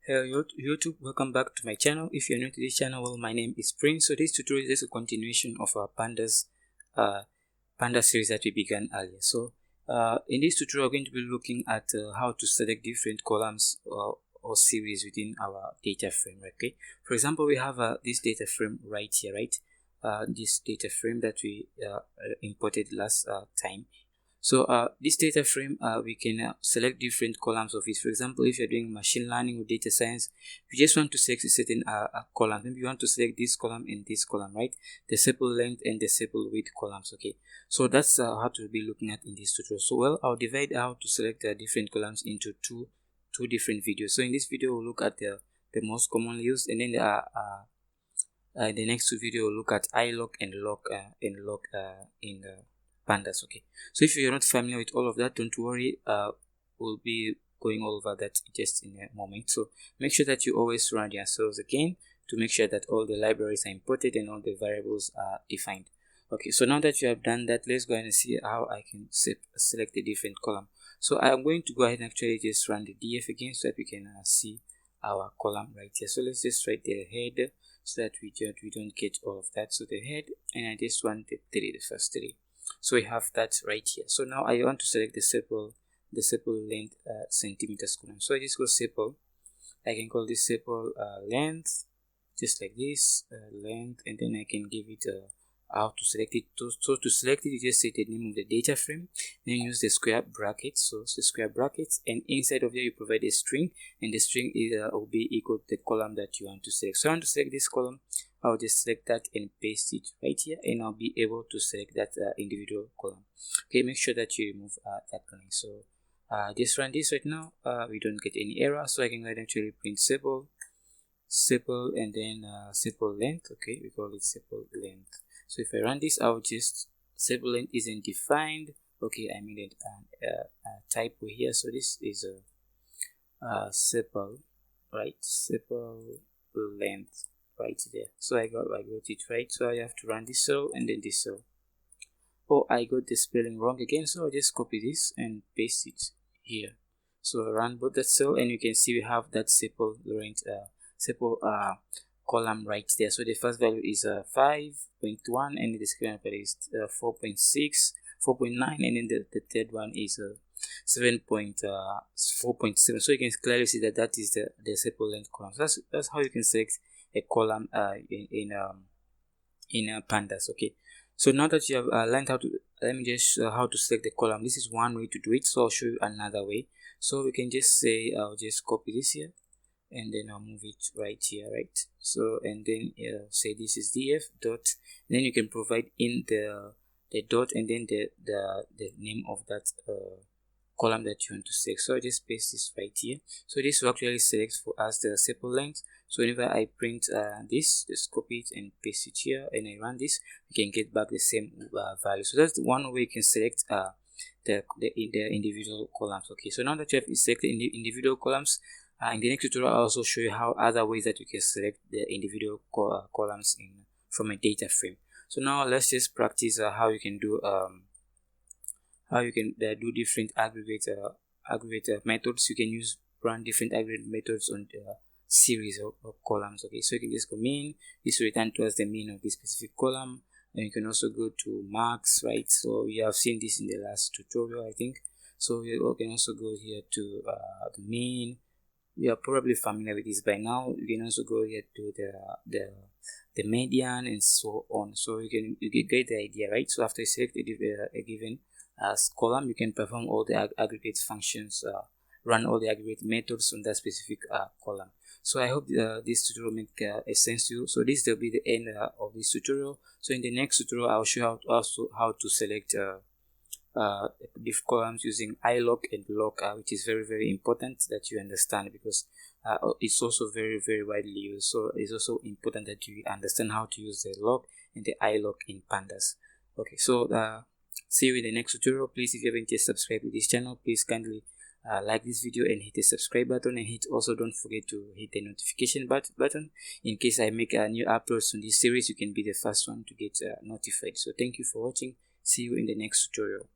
Hello YouTube, welcome back to my channel. If you're new to this channel, well, my name is Prince. So this tutorial is just a continuation of our Pandas series that we began earlier. So in this tutorial, we're going to be looking at how to select different columns or series within our data frame. Okay, for example, we have this data frame right here, right? This data frame that we imported last time. So this data frame, we can select different columns of it. For example, if you're doing machine learning or data science, you just want to select a certain column. Maybe you want to select this column and this column, right? The sepal length and the sepal width columns. Okay, so that's how to be looking at in this tutorial. So well, I'll divide how to select different columns into two different videos. So in this video, we'll look at the most commonly used, and then the next two video will look at iLock and lock in Pandas. Okay, so if you're not familiar with all of that, don't worry, we'll be going over that just in a moment. So make sure that you always run yourselves again to make sure that all the libraries are imported and all the variables are defined. Okay, so now that you have done that, let's go ahead and see how I can select a different column. So I'm going to go ahead and actually just run the df again so that we can see our column right here. So let's just write the head so that we don't get all of that. So the head, and I just want the first three. So we have that right here. So now I want to select the sepal length centimeters column. So I just go sepal. I can call this sepal length, just like this, length, and then I can give it how to select it. So to select it, you just say the name of the data frame, then use the square brackets. So the square brackets, and inside of there you provide a string, and the string will be equal to the column that you want to select. So I want to select this column. I'll just select that and paste it right here, and I'll be able to select that individual column. Okay, make sure that you remove that line. So just run this right now. We don't get any error, so I can go ahead and actually print sepal, and then sepal length. Okay, we call it sepal length. So if I run this, I'll just sepal length isn't defined. Okay, I made a typo here. So this is a sepal, right? Sepal length right there. So I got it right. So I have to run this cell and then this cell. Oh, I got the spelling wrong again. So I'll just copy this and paste it here. So I run both that cell, and you can see we have that sepal length column right there. So the first value is 5.1, and the second value is 4.6, 4.9, and then the third one is 4.7. So you can clearly see that is the sepal length column. So that's how you can select a column in Pandas. Okay, so now that you have learned how to, let me just show how to select the column. This is one way to do it, so I'll show you another way. So we can just say, I'll just copy this here, and then I'll move it right here, right? So and then say this is df dot, then you can provide in the dot, and then the name of that column that you want to select. So I just paste this right here. So this will actually select for us the sepal length. So whenever I print this, just copy it and paste it here, and I run this, we can get back the same value. So that's one way you can select the individual columns. Okay, so now that you have selected individual columns, in the next tutorial I'll also show you how other ways that you can select the individual columns from a data frame. So now let's just practice how you can do different aggregate methods. You can run different aggregate methods on series of columns. Okay, so you can just go mean. This will return to us the mean of this specific column, and you can also go to max, right? So we have seen this in the last tutorial, I think. So you can also go here to the mean. You are probably familiar with this by now. You can also go here to the median and so on. So you can get the idea, right? So after you select a given column, you can perform all the aggregate functions, run all the aggregate methods on that specific column. So I hope this tutorial make a sense to you. So this will be the end of this tutorial. So in the next tutorial, I'll show you how to select diff columns using iLock and lock, which is very important that you understand, because it's also very widely used. So it's also important that you understand how to use the lock and the iLock in Pandas. Okay, so see you in the next tutorial. Please, if you haven't yet subscribed to this channel, please kindly like this video and hit the subscribe button, and also don't forget to hit the notification button in case I make new uploads on this series. You can be the first one to get notified. So thank you for watching. See you in the next tutorial.